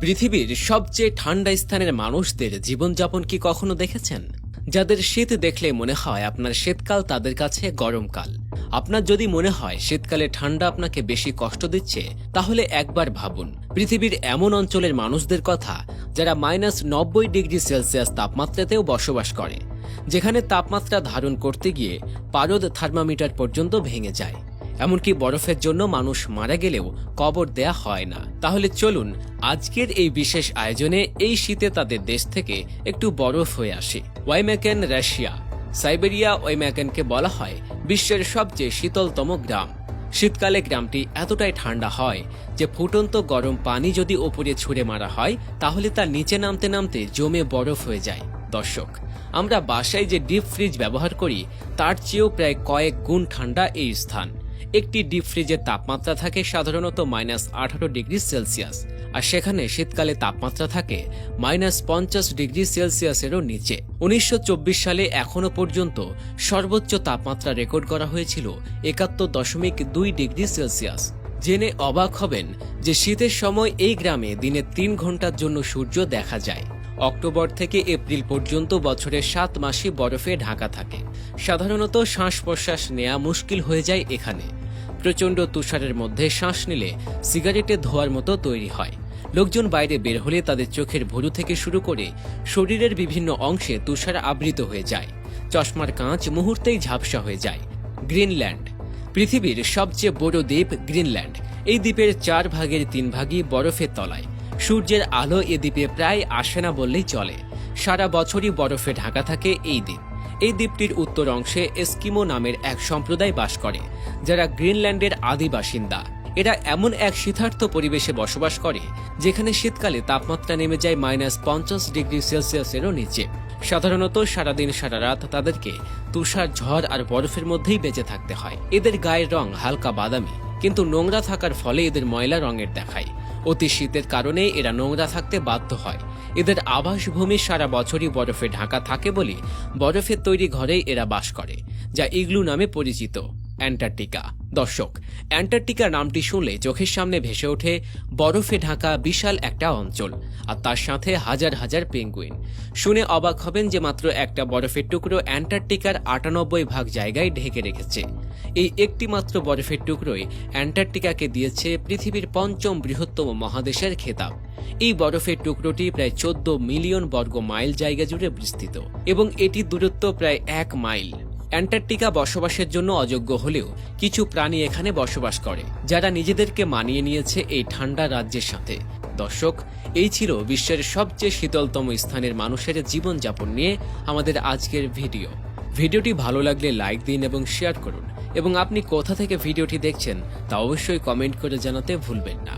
পৃথিবীর সবচেয়ে ঠান্ডা স্থানের মানুষদের জীবনযাপন কি কখনো দেখেছেন? যাদের শীত দেখলে মনে হয় আপনার শীতকাল তাদের কাছে গরমকাল। আপনার যদি মনে হয় শীতকালে ঠান্ডা আপনাকে বেশি কষ্ট দিচ্ছে, তাহলে একবার ভাবুন পৃথিবীর এমন অঞ্চলের মানুষদের কথা যারা -90°C তাপমাত্রাতেও বসবাস করে, যেখানে তাপমাত্রা ধারণ করতে গিয়ে পারদ থার্মোমিটার পর্যন্ত ভেঙে যায়। এমনকি বরফের জন্য মানুষ মারা গেলেও কবর দেয়া হয় না। তাহলে চলুন আজকের এই বিশেষ আয়োজনে এই শীতে তাদের দেশ থেকে একটু বরফ হয়ে আসে। ওয়াইমেকেন, রাশিয়া। সাইবেরিয়া ওয়াইমেকেনকে বলা হয় বিশ্বের সবচেয়ে শীতলতম গ্রাম। শীতকালে গ্রামটি এতটাই ঠান্ডা হয় যে ফুটন্ত গরম পানি যদি ওপরে ছুঁড়ে মারা হয় তাহলে তা নিচে নামতে নামতে জমে বরফ হয়ে যায়। দর্শক, আমরা বাসায় যে ডিপ ফ্রিজ ব্যবহার করি তার চেয়েও প্রায় কয়েক গুণ ঠান্ডা এই স্থান। একটি ডিপ ফ্রিজের তাপমাত্রা থাকে সাধারণত -18°C, আর সেখানে শীতকালে তাপমাত্রা থাকে -50°C-এরও নিচে। 1924 সালে এখনো পর্যন্ত সর্বোচ্চ তাপমাত্রা রেকর্ড করা হয়েছিল 71.2°C। জেনে অবাক হবেন যে শীতের সময় এই গ্রামে দিনে 3 ঘন্টার জন্য সূর্য দেখা যায়। অক্টোবর থেকে এপ্রিল পর্যন্ত বছরের 7 মাসই বরফে ঢাকা থাকে। সাধারণত শ্বাস প্রশ্বাস নেওয়া মুশকিল হয়ে যায় এখানে। প্রচণ্ড তুষারের মধ্যে শ্বাস নিলে সিগারেটে ধোয়ার মতো তৈরি হয়। লোকজন বাইরে বের হলে তাদের চোখের ভুরু থেকে শুরু করে শরীরের বিভিন্ন অংশে তুষার আবৃত হয়ে যায়। চশমার কাঁচ মুহূর্তেই ঝাপসা হয়ে যায়। গ্রিনল্যান্ড। পৃথিবীর সবচেয়ে বড় দ্বীপ গ্রিনল্যান্ড। এই দ্বীপের 4 ভাগের 3 ভাগই বরফের তলায়। সূর্যের আলো এ দ্বীপে প্রায় আসে না বললেই চলে। সারা বছরই বরফে ঢাকা থাকে এই দ্বীপ। এই দ্বীপটির উত্তর অংশে এস্কিমো নামের এক সম্প্রদায় বাস করে, যারা গ্রিনল্যান্ডের আদি বাসিন্দা। এরা এমন এক শীতার্থ পরিবেশে বসবাস করে যেখানে শীতকালে তাপমাত্রা নেমে যায় -50°C-এরও নিচে। সাধারণত সারাদিন সারা রাত তাদেরকে তুষার, ঝড় আর বরফের মধ্যেই বেঁচে থাকতে হয়। এদের গায়ের রং হালকা বাদামি, কিন্তু নোংরা থাকার ফলে এদের ময়লা রঙের দেখায়। অতি শীতের কারণে এরা নোংরা থাকতে বাধ্য হয়। এদের আবাসভূমি সারা বছরই বরফে ঢাকা থাকে বলে বরফের তৈরি ঘরেই এরা বাস করে, যা ইগলু নামে পরিচিত। অ্যান্টার্কটিকা। দর্শক, অ্যান্টার্কটিকা নামটি শুনলে চোখের সামনে ভেসে ওঠে বরফে ঢাকা বিশাল একটা অঞ্চল, আর তার সাথে হাজার হাজার পেঙ্গুইন। শুনে অবাক হবেন যে মাত্র একটা বরফের টুকরো অ্যান্টার্কটিকার 98 ভাগ জায়গায় ঢেকে রেখেছে। এই একটি মাত্র বরফের টুকরোই অ্যান্টার্কটিকাকে দিয়েছে পৃথিবীর 5ম বৃহত্তম মহাদেশের খেতাব। এই বরফের টুকরোটি প্রায় 14 মিলিয়ন বর্গ মাইল জায়গা জুড়ে বিস্তৃত এবং এটির দূরত্ব প্রায় 1 মাইল। অ্যান্টার্কটিকা বসবাসের জন্য অযোগ্য হলেও কিছু প্রাণী এখানে বসবাস করে, যারা নিজেদেরকে মানিয়ে নিয়েছে এই ঠান্ডা রাজ্যের সাথে। দর্শক, এই ছিল বিশ্বের সবচেয়ে শীতলতম স্থানের মানুষের জীবনযাপন নিয়ে আমাদের আজকের ভিডিও। ভিডিওটি ভালো লাগলে লাইক দিন এবং শেয়ার করুন, এবং আপনি কোথা থেকে ভিডিওটি দেখছেন তা অবশ্যই কমেন্ট করে জানাতে ভুলবেন না।